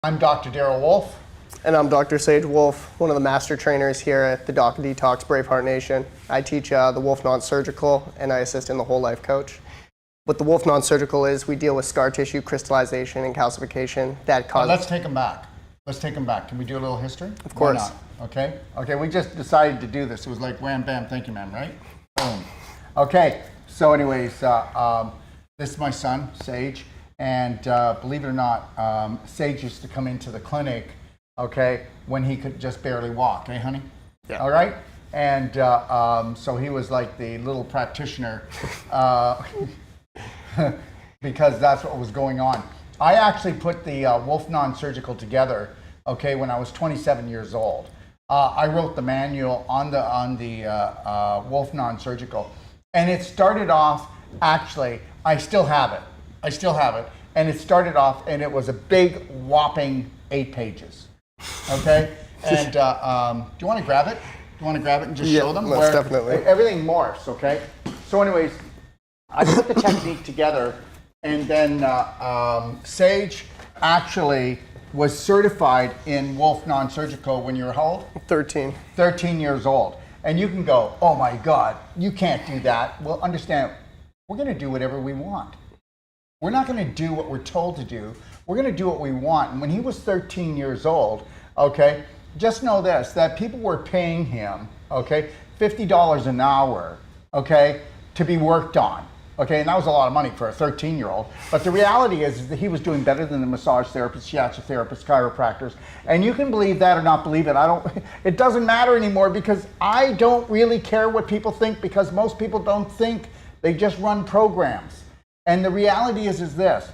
I'm Dr. Daryl Wolfe. And I'm Dr. Sage Wolfe, one of the master trainers here at the Doc Detox Braveheart Nation. I teach the Wolfe Non-Surgical, and I assist in the Whole Life Coach. What the Wolfe Non-Surgical is, we deal with scar tissue crystallization and calcification that causes... Let's take them back. Let's take them back. Can we do a little history? Of course. Why not? Okay. Okay, we just decided to do this. It was like wham, bam, thank you, ma'am, right? Boom. Okay, so anyways, this is my son, Sage. And believe it or not, Sage used to come into the clinic, okay, when he could just barely walk, eh, honey? Yeah. All right? And so he was like the little practitioner because that's what was going on. I actually put the Wolfe Non-Surgical together, okay, when I was 27 years old. I wrote the manual on the Wolfe Non-Surgical. And it started off, actually, I still have it. And it started off, and it was a big, whopping 8 pages. Okay? And do you want to grab it? Do you want to grab it and just show them? Most definitely. Everything morphs, okay? So anyways, I put the technique together, and then Sage actually was certified in Wolfe Non-Surgical when you were how old? 13. 13 years old. And you can go, oh my God, you can't do that. Well, understand, we're going to do whatever we want. We're not going to do what we're told to do. We're going to do what we want. And when he was 13 years old, okay, just know this, that people were paying him, okay, $50 an hour, okay, to be worked on. Okay, and that was a lot of money for a 13-year-old. But the reality is that he was doing better than the massage therapists, shiatsu therapists, chiropractors. And you can believe that or not believe it. It doesn't matter anymore because I don't really care what people think because most people don't think. They just run programs. And the reality is this,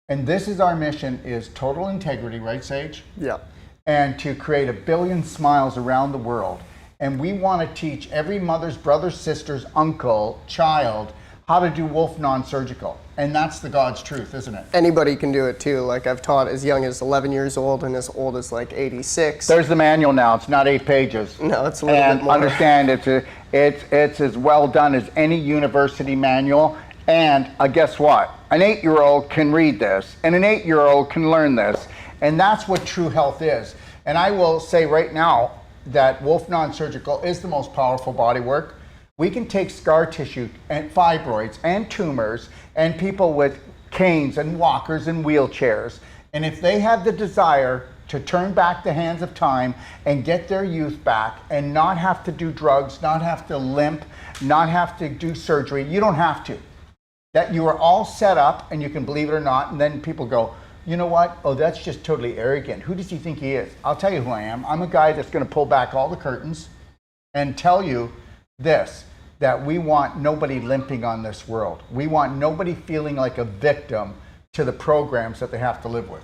and this is our mission, is total integrity, right, Sage? Yeah. And to create 1 billion smiles around the world. And we want to teach every mother's, brother's, sister's, uncle, child, how to do Wolfe Non-Surgical. And that's the God's truth, isn't it? Anybody can do it too. Like I've taught as young as 11 years old and as old as like 86. There's the manual now. It's not 8 pages. No, it's a little bit more. And understand, it's as well done as any university manual. And guess what? An 8-year-old can read this, and an 8-year-old can learn this. And that's what true health is. And I will say right now that Wolfe Non-Surgical is the most powerful body work. We can take scar tissue and fibroids and tumors and people with canes and walkers and wheelchairs. And if they have the desire to turn back the hands of time and get their youth back and not have to do drugs, not have to limp, not have to do surgery, you don't have to. That you are all set up and you can believe it or not, and then people go, you know what? Oh, that's just totally arrogant. Who does he think he is? I'll tell you who I am. I'm a guy that's going to pull back all the curtains and tell you this, that we want nobody limping on this world. We want nobody feeling like a victim to the programs that they have to live with.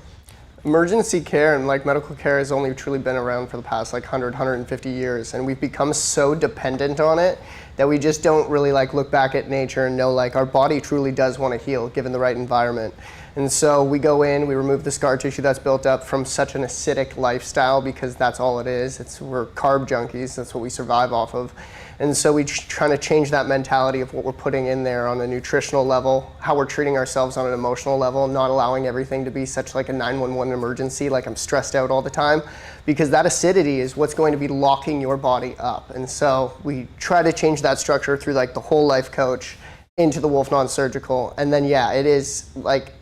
Emergency care and like medical care has only truly been around for the past like 100, 150 years, and we've become so dependent on it that we just don't really like look back at nature and know like our body truly does want to heal given the right environment. And so we go in, we remove the scar tissue that's built up from such an acidic lifestyle because that's all it is. We're carb junkies, that's what we survive off of. And so we're trying to change that mentality of what we're putting in there on a nutritional level, how we're treating ourselves on an emotional level, not allowing everything to be such like a 911 emergency, like I'm stressed out all the time, because that acidity is what's going to be locking your body up. And so we try to change that structure through like the Whole Life Coach into the Wolfe Non-Surgical. And then yeah, it is like,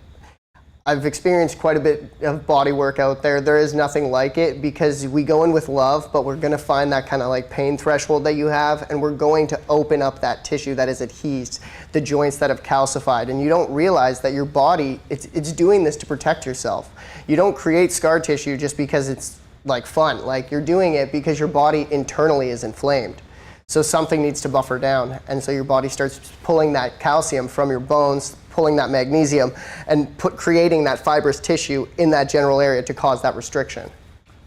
I've experienced quite a bit of body work out there. There is nothing like it because we go in with love, but we're going to find that kind of like pain threshold that you have, and we're going to open up that tissue that is adhesed, the joints that have calcified, and you don't realize that your body, it's doing this to protect yourself. You don't create scar tissue just because it's like fun. Like you're doing it because your body internally is inflamed. So something needs to buffer down, and so your body starts pulling that calcium from your bones, pulling that magnesium, and creating that fibrous tissue in that general area to cause that restriction.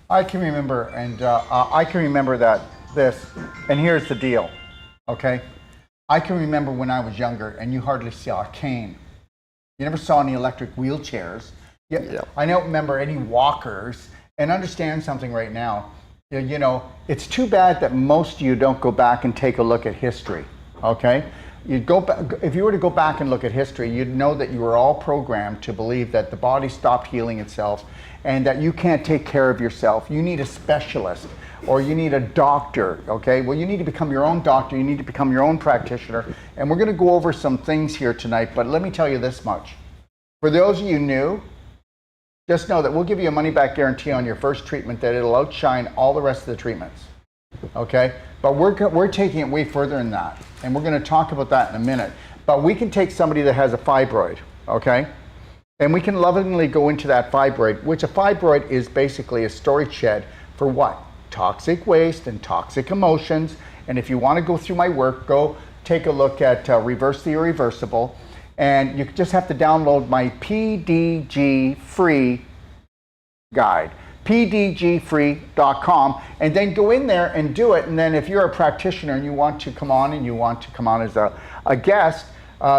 I can remember, and this, and here's the deal, okay? I can remember when I was younger, and you hardly saw a cane. You never saw any electric wheelchairs. Yeah. I don't remember any walkers, and understand something right now. You know, it's too bad that most of you don't go back and take a look at history, okay? you'd go back, if you were to go back and look at history, you'd know that you were all programmed to believe that the body stopped healing itself and that you can't take care of yourself. You need a specialist or you need a doctor, okay? Well, you need to become your own doctor, you need to become your own practitioner, and we're gonna go over some things here tonight, but let me tell you this much. For those of you new, just know that we'll give you a money-back guarantee on your first treatment that it'll outshine all the rest of the treatments, okay? But we're taking it way further than that, and we're gonna talk about that in a minute. But we can take somebody that has a fibroid, okay? And we can lovingly go into that fibroid, which a fibroid is basically a storage shed for what? Toxic waste and toxic emotions. And if you want to go through my work, go take a look at Reverse the Irreversible, and you just have to download my PDG free guide, pdgfree.com, and then go in there and do it. And then if you're a practitioner and you want to come on as a guest,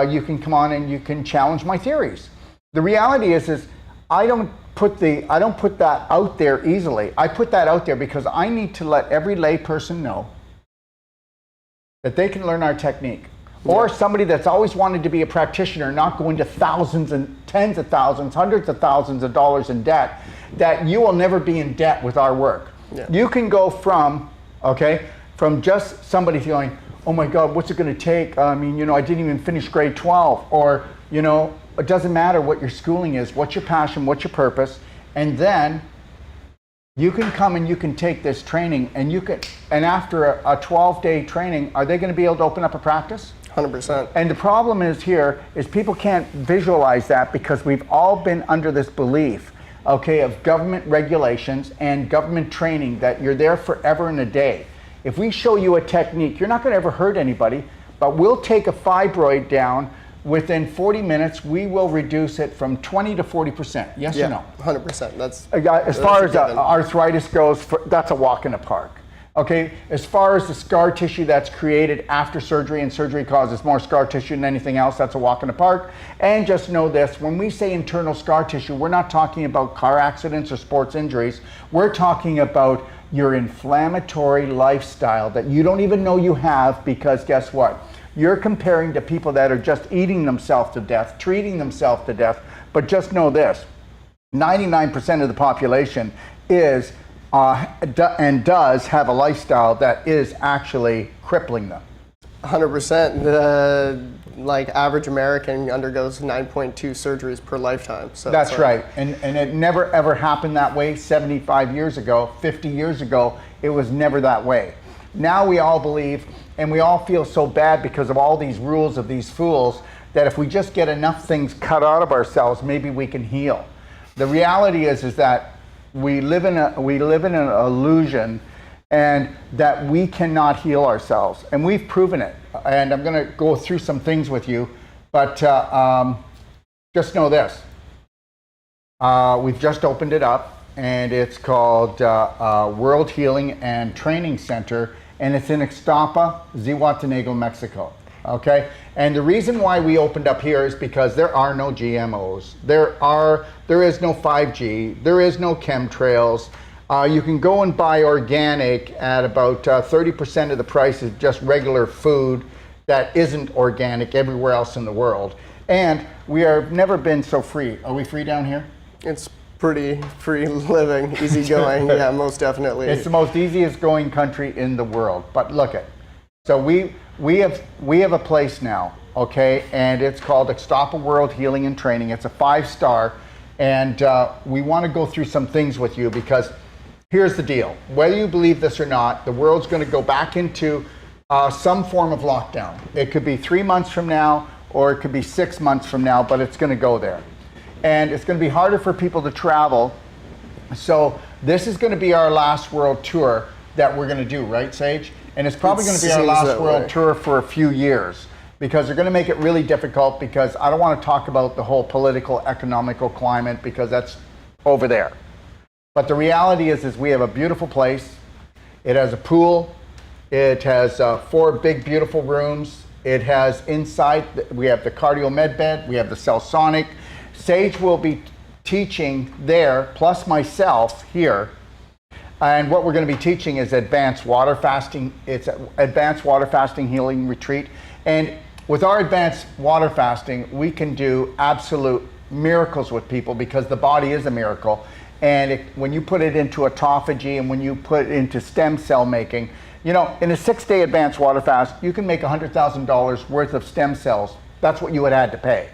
you can come on and you can challenge my theories. The reality is I don't put that out there easily. I put that out there because I need to let every lay person know that they can learn our technique. Or somebody that's always wanted to be a practitioner, not go into thousands and tens of thousands, hundreds of thousands of dollars in debt, that you will never be in debt with our work. Yeah. You can go from just somebody going, oh my God, what's it gonna take? I mean, I didn't even finish grade 12, or, it doesn't matter what your schooling is, what's your passion, what's your purpose, and then you can come and you can take this training and after a 12-day training, are they gonna be able to open up a practice? 100%. And the problem is people can't visualize that because we've all been under this belief, okay, of government regulations and government training that you're there forever and a day. If we show you a technique, you're not gonna ever hurt anybody, but we'll take a fibroid down. Within 40 minutes, we will reduce it from 20 to 40%. Yes or no? 100%. As far as arthritis goes, that's a walk in the park. Okay, as far as the scar tissue that's created after surgery, and surgery causes more scar tissue than anything else, that's a walk in the park. And just know this, when we say internal scar tissue, we're not talking about car accidents or sports injuries. We're talking about your inflammatory lifestyle that you don't even know you have, because guess what? You're comparing to people that are just eating themselves to death, treating themselves to death. But just know this, 99% of the population is and does have a lifestyle that is actually crippling them. 100%. The average American undergoes 9.2 surgeries per lifetime. So that's right. And it never ever happened that way 75 years ago, 50 years ago. It was never that way. Now we all believe, and we all feel so bad because of all these rules of these fools, that if we just get enough things cut out of ourselves, maybe we can heal. The reality is that we live in an illusion, and that we cannot heal ourselves, and we've proven it. And I'm going to go through some things with you, but just know this: we've just opened it up, and it's called World Healing and Training Center. And it's in Ixtapa, Zihuatanejo, Mexico, okay? And the reason why we opened up here is because there are no GMOs. There is no 5G, there is no chemtrails. You can go and buy organic at about 30% of the price of just regular food that isn't organic everywhere else in the world. And we have never been so free. Are we free down here? It's pretty free living, easy going. Yeah, most definitely. It's the most easiest going country in the world. But look it. So we have a place now, okay, and it's called Ixtapa World Healing and Training. It's a 5-star, and we want to go through some things with you, because here's the deal. Whether you believe this or not, the world's going to go back into some form of lockdown. It could be 3 months from now, or it could be 6 months from now, but it's going to go there. And it's going to be harder for people to travel. So this is going to be our last world tour that we're going to do, right, Sage? And it's probably going to be our last world tour for a few years, because they're going to make it really difficult, because I don't want to talk about the whole political, economical climate, because that's over there. But the reality is we have a beautiful place. It has a pool. It has 4 big, beautiful rooms. It has inside, we have the cardio med bed. We have the Cellsonic. Sage will be teaching there, plus myself here. And what we're going to be teaching is advanced water fasting. It's an advanced water fasting healing retreat. And with our advanced water fasting, we can do absolute miracles with people because the body is a miracle. And when you put it into autophagy and when you put it into stem cell making, you know, in a 6-day advanced water fast, you can make $100,000 worth of stem cells. That's what you would have to pay.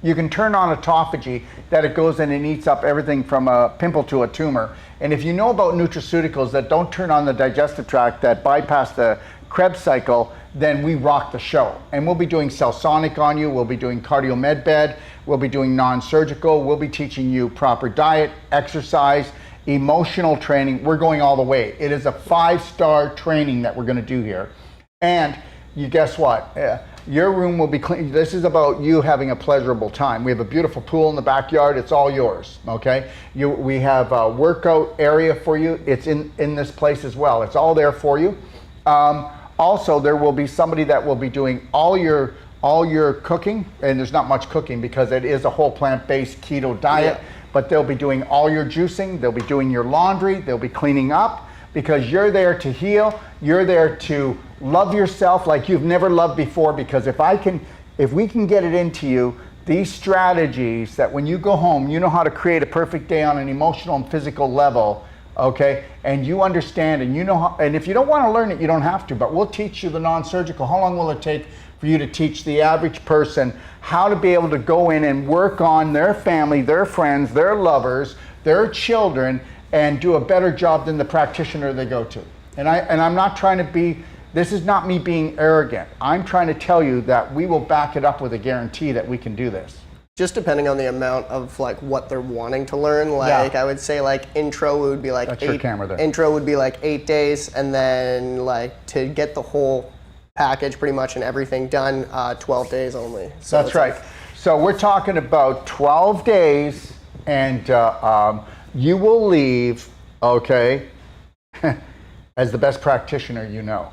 You can turn on autophagy, that it goes in and eats up everything from a pimple to a tumor. And if you know about nutraceuticals that don't turn on the digestive tract, that bypass the Krebs cycle, then we rock the show. And we'll be doing Cellsonic on you, we'll be doing cardio med bed, we'll be doing non-surgical, we'll be teaching you proper diet, exercise, emotional training. We're going all the way. It is a 5-star training that we're going to do here. And you guess what? Your room will be clean. This is about you having a pleasurable time. We have a beautiful pool in the backyard. It's all yours, okay? We have a workout area for you. It's in this place as well. It's all there for you. Also, there will be somebody that will be doing all your cooking, and there's not much cooking because it is a whole plant-based keto diet. Yeah. But they'll be doing all your juicing, they'll be doing your laundry, they'll be cleaning up, because you're there to heal, you're there to love yourself like you've never loved before, because if we can get it into you, these strategies that when you go home, you know how to create a perfect day on an emotional and physical level, okay? And you understand, and you know how, and if you don't want to learn it, you don't have to, but we'll teach you the non-surgical. How long will it take for you to teach the average person how to be able to go in and work on their family, their friends, their lovers, their children, and do a better job than the practitioner they go to? And I'm not trying to be, this is not me being arrogant. I'm trying to tell you that we will back it up with a guarantee that we can do this. Just depending on the amount of like what they're wanting to learn, like I would say like intro would be like intro would be like 8 days, and then like to get the whole package pretty much and everything done, 12 days only. So that's right. So we're talking about 12 days, and you will leave, okay, as the best practitioner you know.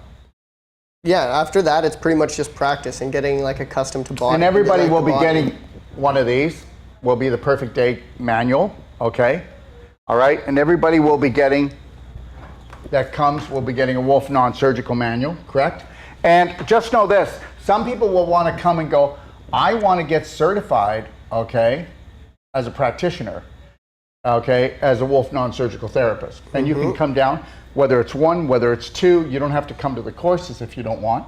Yeah, after that it's pretty much just practice and getting like accustomed to body. And everybody will be getting one of these, will be the Perfect Day manual, okay? All right, and everybody will be getting, will be getting a Wolfe non-surgical manual, correct? And just know this, some people will want to come and go, I want to get certified, okay, as a practitioner, okay, as a Wolfe non-surgical therapist. And you can come down, whether it's 1, whether it's 2, you don't have to come to the courses if you don't want,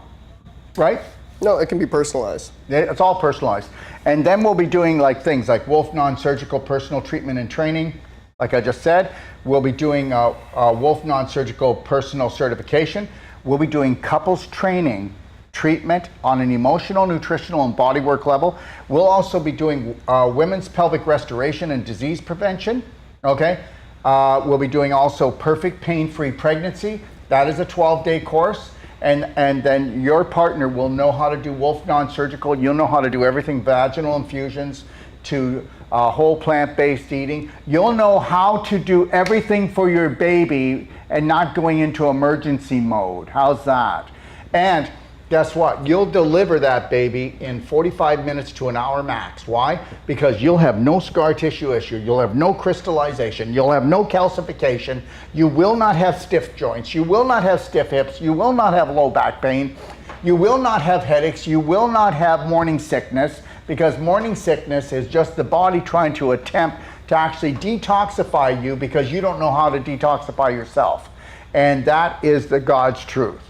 right? No, it can be personalized. It's all personalized. And then we'll be doing like things like Wolfe non-surgical personal treatment and training, like I just said. We'll be doing Wolfe non-surgical personal certification. We'll be doing couples training, treatment on an emotional, nutritional, and bodywork level. We'll also be doing women's pelvic restoration and disease prevention, okay? We'll be doing also perfect pain-free pregnancy. That is a 12-day course. And then your partner will know how to do Wolfe non-surgical. You'll know how to do everything, vaginal infusions to whole plant-based eating. You'll know how to do everything for your baby and not going into emergency mode. How's that? And guess what? You'll deliver that baby in 45 minutes to an hour max. Why? Because you'll have no scar tissue issue. You'll have no crystallization. You'll have no calcification. You will not have stiff joints. You will not have stiff hips. You will not have low back pain. You will not have headaches. You will not have morning sickness, because morning sickness is just the body trying to attempt to actually detoxify you because you don't know how to detoxify yourself. And that is the God's truth.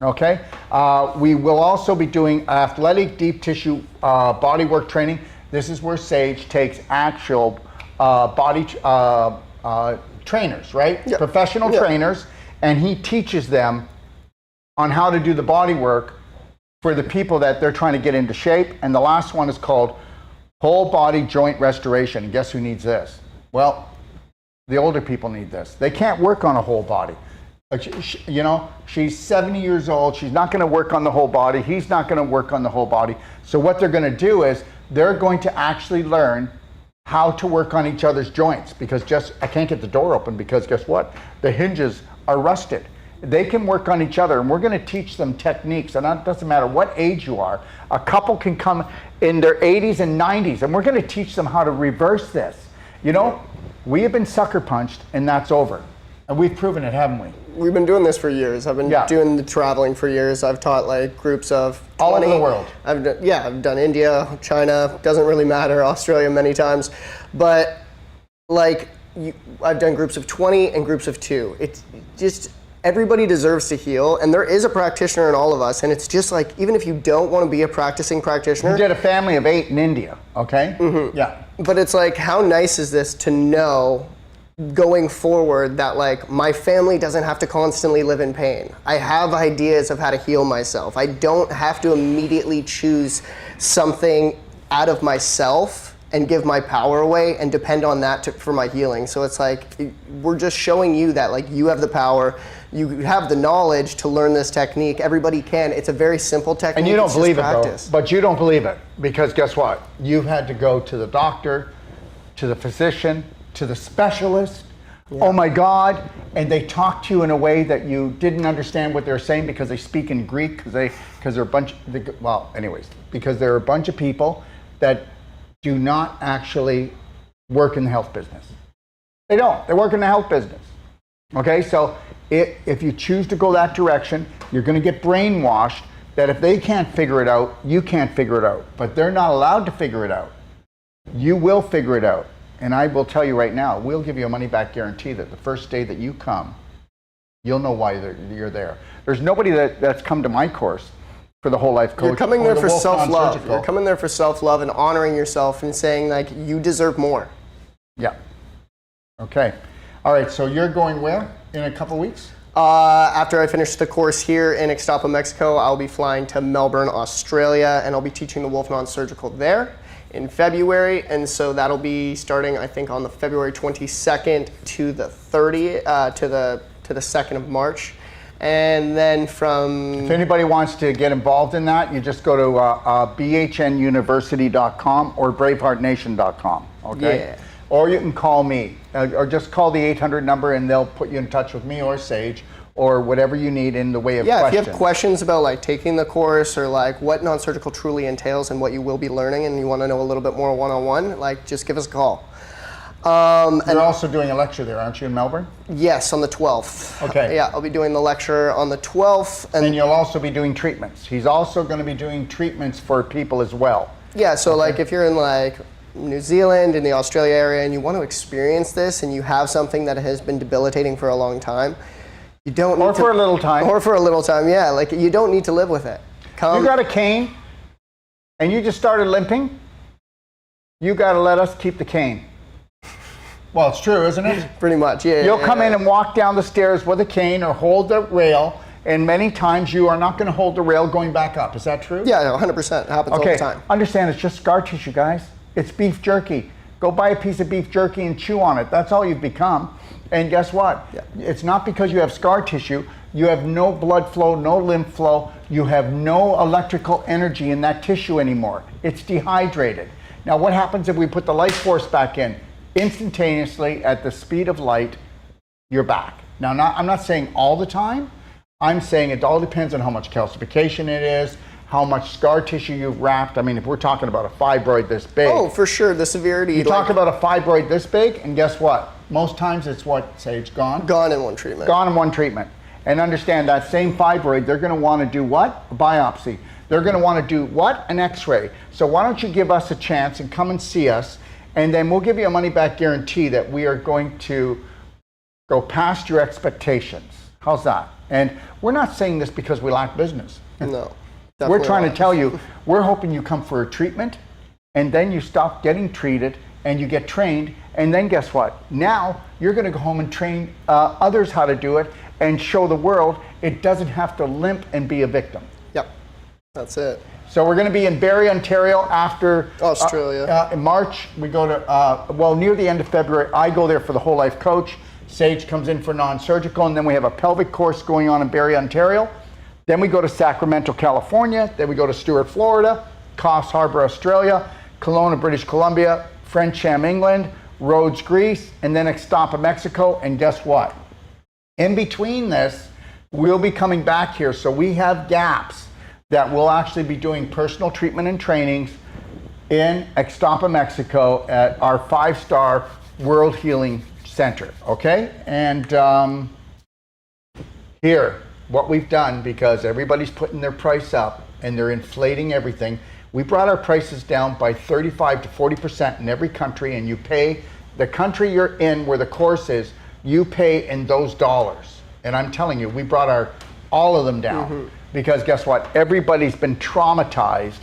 Okay, we will also be doing athletic deep tissue bodywork training. This is where Sage takes actual body trainers, right? Yep. Professional trainers, and he teaches them on how to do the body work for the people that they're trying to get into shape. And the last one is called whole body joint restoration. And guess who needs this? Well, the older people need this. They can't work on a whole body. You know, she's 70 years old. She's not going to work on the whole body. He's not going to work on the whole body. So what they're going to do is they're going to actually learn how to work on each other's joints, because I can't get the door open because guess what? The hinges are rusted. They can work on each other, and we're going to teach them techniques. And it doesn't matter what age you are. A couple can come in their 80s and 90s, and we're going to teach them how to reverse this. You know, we have been sucker punched, and that's over. And we've proven it, haven't we? we've been doing this for years. I've been Yeah. doing the traveling for years. I've taught like groups of 20. All over the world. I've done India, China, doesn't really matter, Australia many times. But like, I've done groups of 20 and groups of 2. It's just, everybody deserves to heal, and there is a practitioner in all of us, and it's just like, even if you don't want to be a practicing practitioner. You did a family of 8 in India, okay? Mm-hmm. Yeah. But it's like, how nice is this to know going forward that like my family doesn't have to constantly live in pain. I have ideas of how to heal myself. I don't have to immediately choose something out of myself and give my power away and depend on that for my healing. So it's like, we're just showing you that like you have the power, you have the knowledge to learn this technique. Everybody can. It's a very simple technique. And you don't it's believe it practice. though, but you don't believe it because guess what? You've had to go to the doctor, to the physician, to the specialist. Yeah. Oh my God. And they talk to you in a way that you didn't understand what they're saying because they speak in Greek, because they're a bunch, because they're a bunch of people that do not actually work in the health business. They don't. They work in the health business. Okay, so if you choose to go that direction, you're going to get brainwashed that if they can't figure it out, you can't figure it out. But they're not allowed to figure it out. You will figure it out. And I will tell you right now, we'll give you a money-back guarantee that the first day that you come, you'll know why you're there. There's nobody that's come to my course for the whole life coach. You're coming there for self-love. Non-surgical. You're coming there for self-love and honoring yourself and saying like you deserve more. Yeah. Okay. All right. So you're going where in a couple weeks? After I finish the course here in Ixtapa, Mexico, I'll be flying to Melbourne, Australia, and I'll be teaching the Wolfe non-surgical there in February. And so that'll be starting, I think, on the February 22nd to the 30th, to the 2nd of March. And then if anybody wants to get involved in that, you just go to bhnuniversity.com or braveheartnation.com, okay? Yeah. Or you can call me, or just call the 800 number and they'll put you in touch with me or Sage, or whatever you need in the way of questions. Yeah, if you have questions about like taking the course or like what non-surgical truly entails and what you will be learning and you want to know a little bit more one-on-one, like just give us a call. You're also doing a lecture there, aren't you, in Melbourne? Yes, on the 12th. Okay. Yeah, I'll be doing the lecture on the 12th. And you'll also be doing treatments. He's also going to be doing treatments for people as well. Yeah, so like if you're in like New Zealand, in the Australia area, and you want to experience this and you have something that has been debilitating for a long time, you don't need to... Or for a little time. Or for a little time, yeah. Like you don't need to live with it. You got a cane and you just started limping, you got to let us keep the cane. Well, it's true, isn't it? Pretty much, yeah. You'll come in and walk down the stairs with a cane or hold the rail, and many times you are not going to hold the rail going back up. Is that true? Yeah, 100%. It happens all the time. Understand, it's just scar tissue, guys. It's beef jerky. Go buy a piece of beef jerky and chew on it. That's all you've become. And guess what? Yeah. It's not because you have scar tissue. You have no blood flow, no lymph flow. You have no electrical energy in that tissue anymore. It's dehydrated. Now, what happens if we put the life force back in? Instantaneously, at the speed of light, you're back. Now, I'm not saying all the time. I'm saying it all depends on how much calcification it is, how much scar tissue you've wrapped. I mean, if we're talking about a fibroid this big. Oh, for sure, the severity. You talk about a fibroid this big, and guess what? Most times it's what, Sage? Gone? Gone in one treatment. Gone in one treatment. And understand that same fibroid, they're going to want to do what? A biopsy. They're going to want to do what? An x-ray. So why don't you give us a chance and come and see us, and then we'll give you a money-back guarantee that we are going to go past your expectations. How's that? And we're not saying this because we lack business. No. We're trying to tell you, we're hoping you come for a treatment, and then you stop getting treated, and you get trained, and then guess what? Now, you're going to go home and train others how to do it, and show the world it doesn't have to limp and be a victim. Yep, that's it. So we're going to be in Barrie, Ontario after Australia. In March, we go to, near the end of February, I go there for the whole life coach. Sage comes in for non-surgical, and then we have a pelvic course going on in Barrie, Ontario. Then we go to Sacramento, California. Then we go to Stewart, Florida, Coffs Harbour, Australia, Kelowna, British Columbia, Frencham, England, Rhodes, Greece, and then Ixtapa, Mexico. And guess what? In between this, we'll be coming back here. So we have gaps that we'll actually be doing personal treatment and trainings in Ixtapa, Mexico at our 5-star World Healing Center, okay? And Here, what we've done, because everybody's putting their price up and they're inflating everything, we brought our prices down by 35 to 40% in every country, and you pay, the country you're in where the course is, you pay in those dollars. And I'm telling you, we brought all of them down. Because guess what? Everybody's been traumatized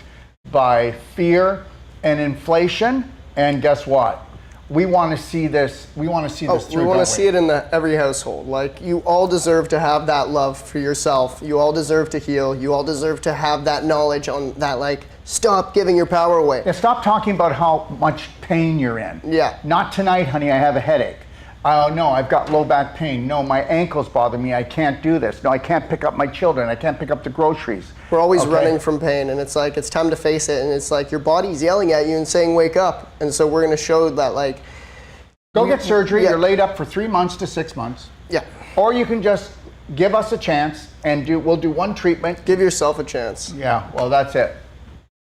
by fear and inflation, and guess what? We want to see this. We want to see this through. We want to see it in every household. Like, you all deserve to have that love for yourself. You all deserve to heal. You all deserve to have that knowledge on that. Like, stop giving your power away. Yeah, stop talking about how much pain you're in. Yeah. Not tonight, honey. I have a headache. Oh no, I've got low back pain. No, my ankles bother me. I can't do this. No, I can't pick up my children. I can't pick up the groceries. We're always running from pain, and it's like, it's time to face it, and it's like your body's yelling at you and saying, wake up. And so we're going to show that, like, go get surgery. You're laid up for 3 months to 6 months. Yeah. Or you can just give us a chance and we'll do one treatment. Give yourself a chance. Yeah, well, that's it.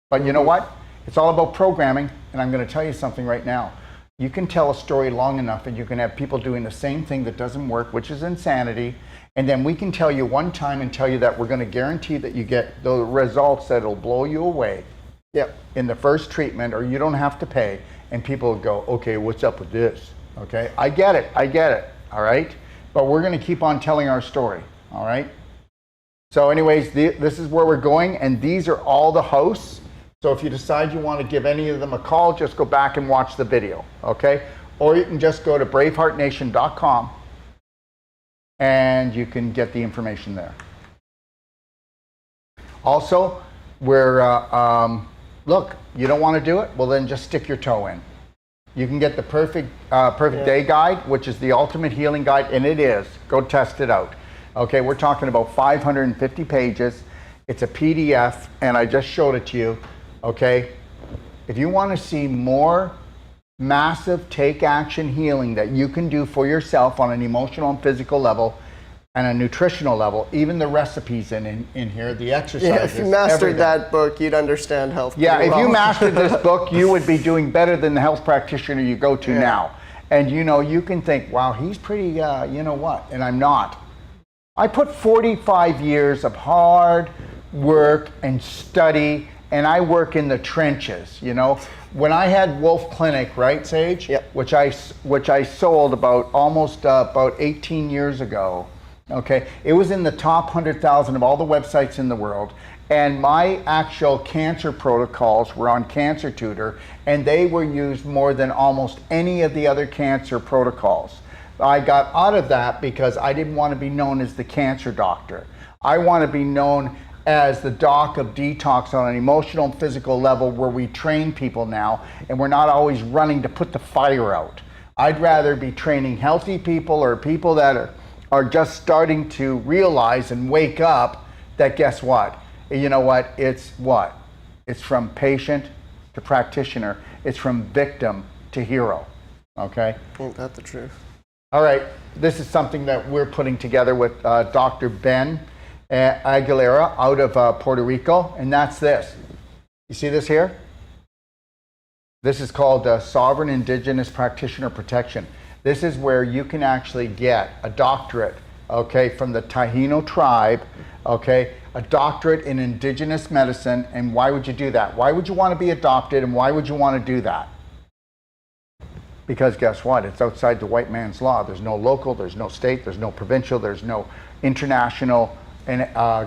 But you know what? It's all about programming, and I'm going to tell you something right now. You can tell a story long enough and you can have people doing the same thing that doesn't work, which is insanity, and then we can tell you one time and tell you that we're going to guarantee that you get the results that'll blow you away in the first treatment, or you don't have to pay, and people will go, okay, what's up with this? Okay, I get it, all right? But we're going to keep on telling our story, all right? So anyways, this is where we're going, and these are all the hosts. So if you decide you want to give any of them a call, just go back and watch the video, okay? Or you can just go to braveheartnation.com and you can get the information there. Also, look, you don't want to do it? Well, then just stick your toe in. You can get the Perfect Day Guide, which is the ultimate healing guide, and it is. Go test it out. Okay, we're talking about 550 pages. It's a PDF, and I just showed it to you. Okay, if you want to see more massive take action healing that you can do for yourself on an emotional and physical level and a nutritional level, even the recipes in here, the exercises. Yeah, if you mastered that book, you'd understand health. Yeah, if you mastered this book, you would be doing better than the health practitioner you go to now. And you know, you can think, wow, he's pretty, you know what, and I'm not. I put 45 years of hard work and study, and I work in the trenches, you know. When I had Wolfe Clinic, right, Sage? Yep. Which I sold about 18 years ago. Okay, it was in the top 100,000 of all the websites in the world, and my actual cancer protocols were on Cancer Tutor, and they were used more than almost any of the other cancer protocols. I got out of that because I didn't want to be known as the cancer doctor. I want to be known as the doc of detox on an emotional and physical level, where we train people now and we're not always running to put the fire out. I'd rather be training healthy people or people that are just starting to realize and wake up that, guess what? You know what? It's from patient to practitioner. It's from victim to hero. Okay? Ain't that the truth? All right. This is something that we're putting together with Dr. Ben Aguilera out of Puerto Rico, and that's this. You see this here? This is called Sovereign Indigenous Practitioner Protection. This is where you can actually get a doctorate, okay, from the Taino tribe, okay, a doctorate in indigenous medicine. And why would you do that? Why would you want to be adopted, and why would you want to do that? Because guess what? It's outside the white man's law. There's no local, there's no state, there's no provincial, there's no international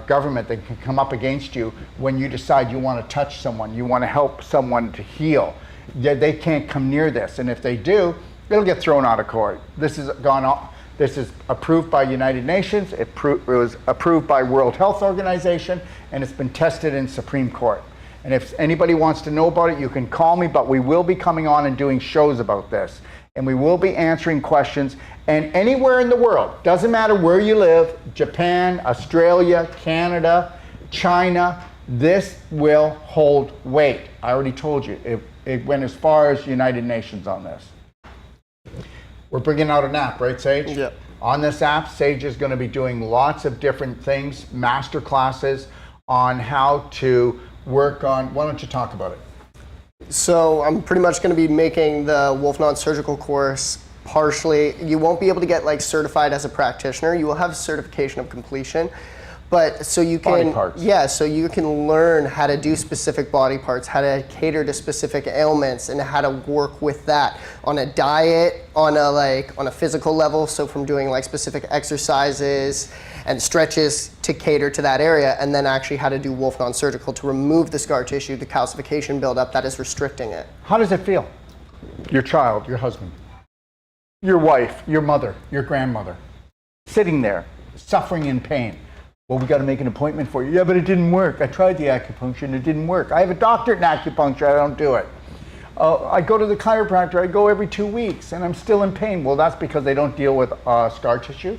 government that can come up against you when you decide you want to touch someone, you want to help someone to heal. They can't come near this, and if they do, it'll get thrown out of court. This is approved by United Nations, it was approved by World Health Organization, and it's been tested in Supreme Court. And if anybody wants to know about it, you can call me, but we will be coming on and doing shows about this. And we will be answering questions. And anywhere in the world, doesn't matter where you live, Japan, Australia, Canada, China, this will hold weight. I already told you, it went as far as United Nations on this. We're bringing out an app, right, Sage? Yep. On this app, Sage is going to be doing lots of different things, master classes on how to work on. Why don't you talk about it? So I'm pretty much going to be making the Wolfe non-surgical course partially, you won't be able to get like certified as a practitioner. You will have certification of completion. But so you can, body parts. yeah, so you can learn how to do specific body parts, how to cater to specific ailments, and how to work with that on a diet, on a physical level. So from doing like specific exercises and stretches to cater to that area, and then actually how to do Wolfe non-surgical to remove the scar tissue, the calcification buildup that is restricting it. How does it feel? Your child, your husband, your wife, your mother, your grandmother, sitting there, suffering in pain. Well, we got to make an appointment for you. Yeah, but it didn't work. I tried the acupuncture and it didn't work. I have a doctorate in acupuncture. I don't do it. I go to the chiropractor. I go every 2 weeks and I'm still in pain. Well, that's because they don't deal with scar tissue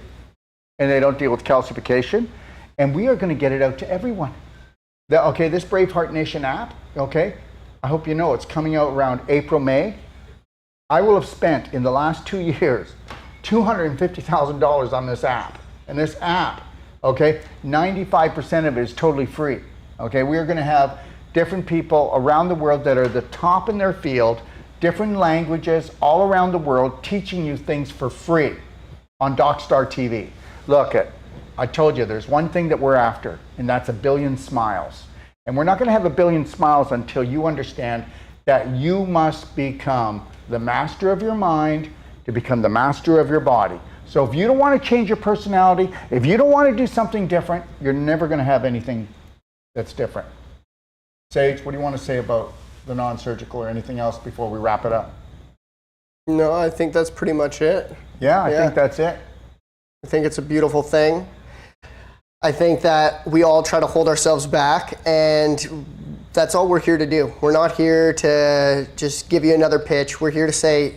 and they don't deal with calcification. And we are going to get it out to everyone. Okay, this Braveheart Nation app, okay, I hope you know it's coming out around April, May. I will have spent in the last 2 years $250,000 on this app. And this app, okay, 95% of it is totally free. Okay, we are going to have different people around the world that are the top in their field, different languages all around the world, teaching you things for free on DocStar TV. Look, I told you there's one thing that we're after, and that's 1 billion smiles. And we're not going to have 1 billion smiles until you understand that you must become the master of your mind to become the master of your body. So if you don't want to change your personality, if you don't want to do something different, you're never going to have anything that's different. Sage, what do you want to say about the non-surgical or anything else before we wrap it up? No, I think that's pretty much it. Yeah, I think that's it. I think it's a beautiful thing. I think that we all try to hold ourselves back, and that's all we're here to do. We're not here to just give you another pitch. We're here to say,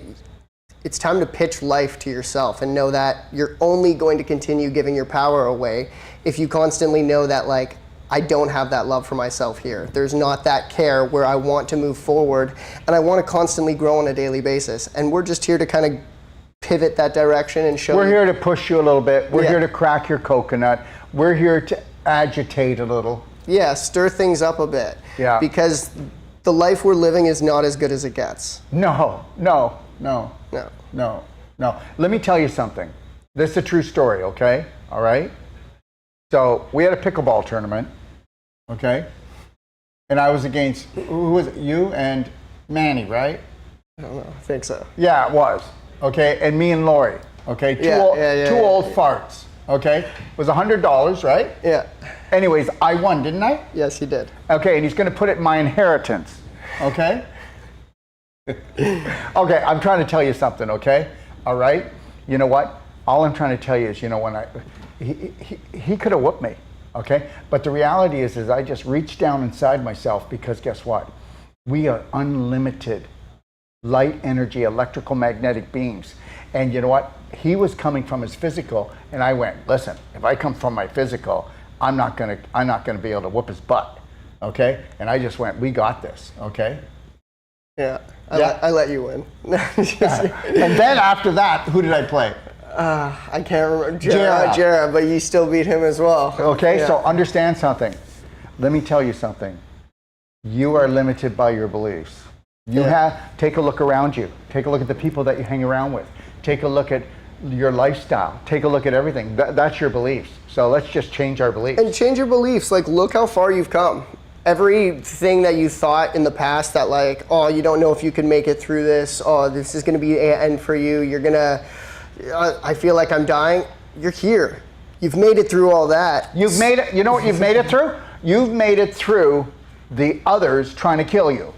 it's time to pitch life to yourself and know that you're only going to continue giving your power away if you constantly know that, like, I don't have that love for myself here. There's not that care where I want to move forward and I want to constantly grow on a daily basis. And we're just here to kind of pivot that direction and show We're here to push you a little bit. We're Yeah. here to crack your coconut. We're here to agitate a little. Yeah, stir things up a bit. Yeah. Because the life we're living is not as good as it gets. No. Let me tell you something. This is a true story, okay? All right? So we had a pickleball tournament, okay? And I was against, who was it? You and Manny, right? I don't know, I think so. Yeah, it was. Okay, and me and Lori. Okay, two old farts. Okay, it was $100, right? Yeah. Anyways, I won, didn't I? Yes, he did. Okay, and he's going to put it in my inheritance. Okay. Okay, I'm trying to tell you something. Okay, all right. You know what? All I'm trying to tell you is, you know, when he could have whooped me. Okay, but the reality is I just reached down inside myself because guess what? We are unlimited light energy, electrical magnetic beings. And you know what? He was coming from his physical, and I went, listen, if I come from my physical, I'm not gonna be able to whoop his butt. Okay? And I just went, we got this, okay? Yeah. I let you win. And then after that, who did I play? I can't remember. Jared, but you still beat him as well. Okay, Yeah. so understand something. Let me tell you something. You are limited by your beliefs. Take a look around you. Take a look at the people that you hang around with. Take a look at your lifestyle. Take a look at everything. That's your beliefs. So let's just change our beliefs. And change your beliefs. Like, look how far you've come. Everything that you thought in the past that, like, oh, you don't know if you can make it through this. Oh, this is going to be an end for you. You're going to, I feel like I'm dying. You're here. You've made it through all that. You've made it. You know what you've made it through? You've made it through the others trying to kill you.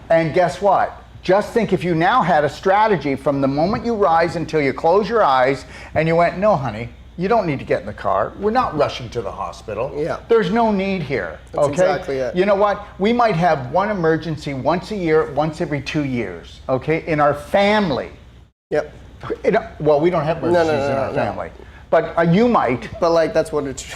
And guess what? Just think if you now had a strategy from the moment you rise until you close your eyes and you went, no, honey, you don't need to get in the car. We're not rushing to the hospital. Yeah. There's no need here. That's okay? exactly it. You know what? We might have one emergency once a year, once every 2 years, okay, in our family. Yep. Well, we don't have emergencies in our family. But you might. But, like, that's what it's...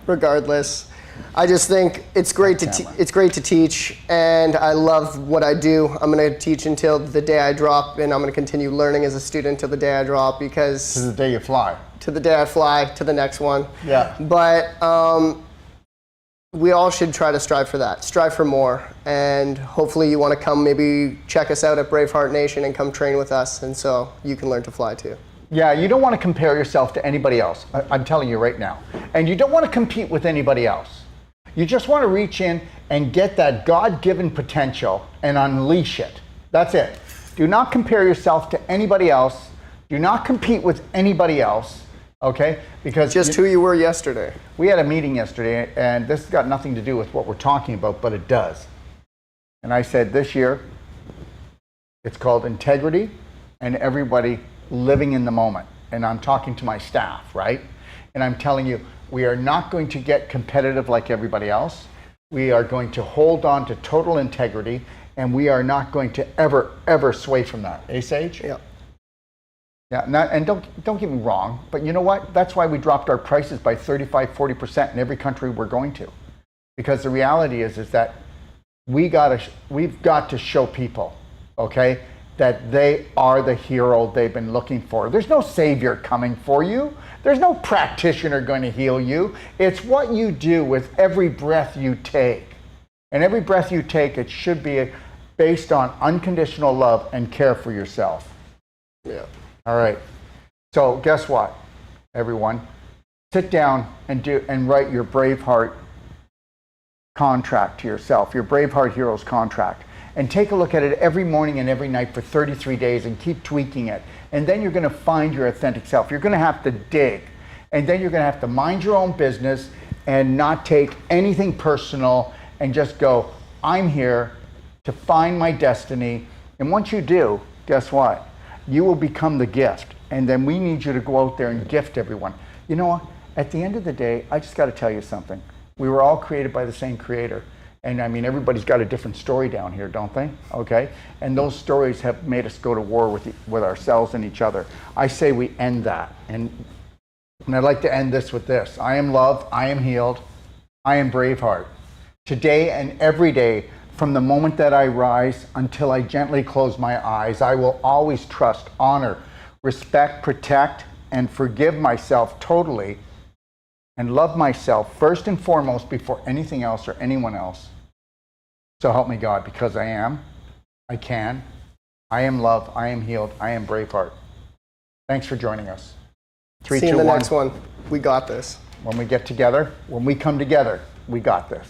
Regardless, I just think it's great to teach, and I love what I do. I'm going to teach until the day I drop, and I'm going to continue learning as a student until the day I drop, because... To the day you fly. To the day I fly, to the next one. Yeah. But We all should try to strive for that. Strive for more. And hopefully you want to come maybe check us out at Braveheart Nation and come train with us, and so you can learn to fly too. Yeah, you don't want to compare yourself to anybody else. I'm telling you right now. And you don't want to compete with anybody else. You just want to reach in and get that God-given potential and unleash it. That's it. Do not compare yourself to anybody else. Do not compete with anybody else. Okay? Because just who you were yesterday. We had a meeting yesterday, and this has got nothing to do with what we're talking about, but it does. And I said this year, it's called integrity and everybody living in the moment. And I'm talking to my staff, right? And I'm telling you, we are not going to get competitive like everybody else. We are going to hold on to total integrity, and we are not going to ever sway from that. Eh, Sage? Yeah. Yeah, and don't get me wrong, but you know what? That's why we dropped our prices by 35-40% in every country we're going to. Because the reality is that we've got to show people, okay, that they are the hero they've been looking for. There's no savior coming for you. There's no practitioner going to heal you. It's what you do with every breath you take. And every breath you take, it should be based on unconditional love and care for yourself. Yeah. All right. So guess what, everyone? Sit down and write your Braveheart contract to yourself, your Braveheart Heroes contract, and take a look at it every morning and every night for 33 days and keep tweaking it. And then you're going to find your authentic self. You're going to have to dig. And then you're going to have to mind your own business and not take anything personal and just go, I'm here to find my destiny. And once you do, guess what? You will become the gift, and then we need you to go out there and gift everyone. You know what? At the end of the day, I just got to tell you something. We were all created by the same creator. And I mean, everybody's got a different story down here, don't they? Okay? And those stories have made us go to war with ourselves and each other. I say we end that. And I'd like to end this with this. I am loved. I am healed. I am Braveheart. Today and every day, from the moment that I rise until I gently close my eyes, I will always trust, honor, respect, protect, and forgive myself totally, and love myself first and foremost before anything else or anyone else. So help me God, because I am, I can, I am loved, I am healed, I am Braveheart. Thanks for joining us. 3, See you 2, in the 1. next one. We got this. When we get together, when we come together, we got this.